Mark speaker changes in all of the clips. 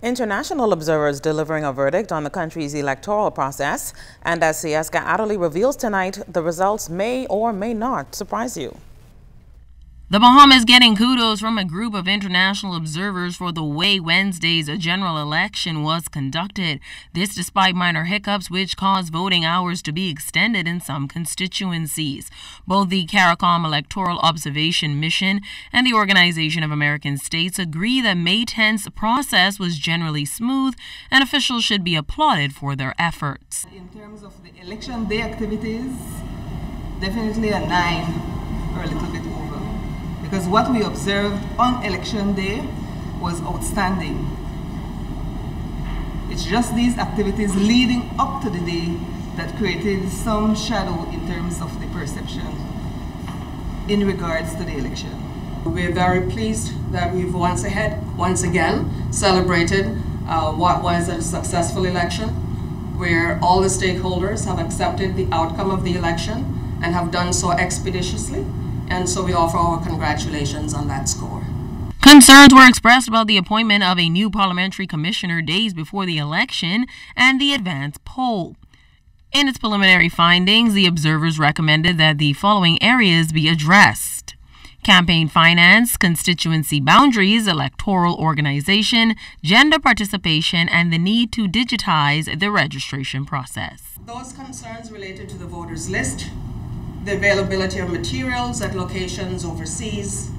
Speaker 1: International observers delivering a verdict on the country's electoral process, and as Sieska Adderley reveals tonight, the results may or may not surprise you.
Speaker 2: The Bahamas getting kudos from a group of international observers for the way Wednesday's general election was conducted. This despite minor hiccups which caused voting hours to be extended in some constituencies. Both the CARICOM Electoral Observation Mission and the Organization of American States agree that May 10th's process was generally smooth and officials should be applauded for their efforts.
Speaker 3: In terms of the election day activities, definitely a 9 or a little bit over. Because what we observed on election day was outstanding. It's just these activities leading up to the day that created some shadow in terms of the perception in regards to the election.
Speaker 4: We're very pleased that we've once again celebrated what was a successful election, where all the stakeholders have accepted the outcome of the election and have done so expeditiously. And so we offer our congratulations on that score.
Speaker 2: Concerns were expressed about the appointment of a new parliamentary commissioner days before the election and the advance poll. In its preliminary findings, the observers recommended that the following areas be addressed: campaign finance, constituency boundaries, electoral organization, gender participation, and the need to digitize the registration process.
Speaker 4: Those concerns related to the voters list, the availability of materials at locations overseas,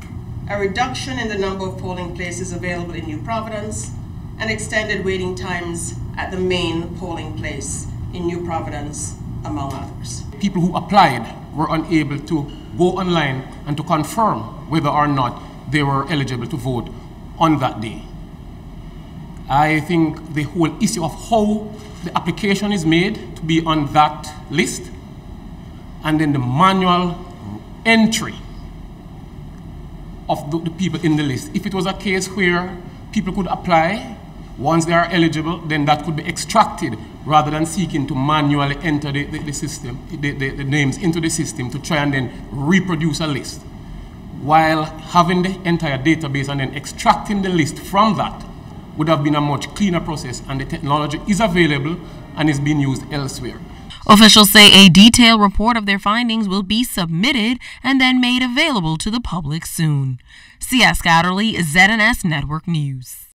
Speaker 4: a reduction in the number of polling places available in New Providence, and extended waiting times at the main polling place in New Providence, among others.
Speaker 5: People who applied were unable to go online and to confirm whether or not they were eligible to vote on that day. I think the whole issue of how the application is made to be on that list, and then the manual entry of the people in the list. If it was a case where people could apply, once they are eligible, then that could be extracted rather than seeking to manually enter the system, the names into the system to try and then reproduce a list. While having the entire database and then extracting the list from that would have been a much cleaner process, and the technology is available and is being used elsewhere.
Speaker 2: Officials say a detailed report of their findings will be submitted and then made available to the public soon. Sieska Adderley, ZNS Network News.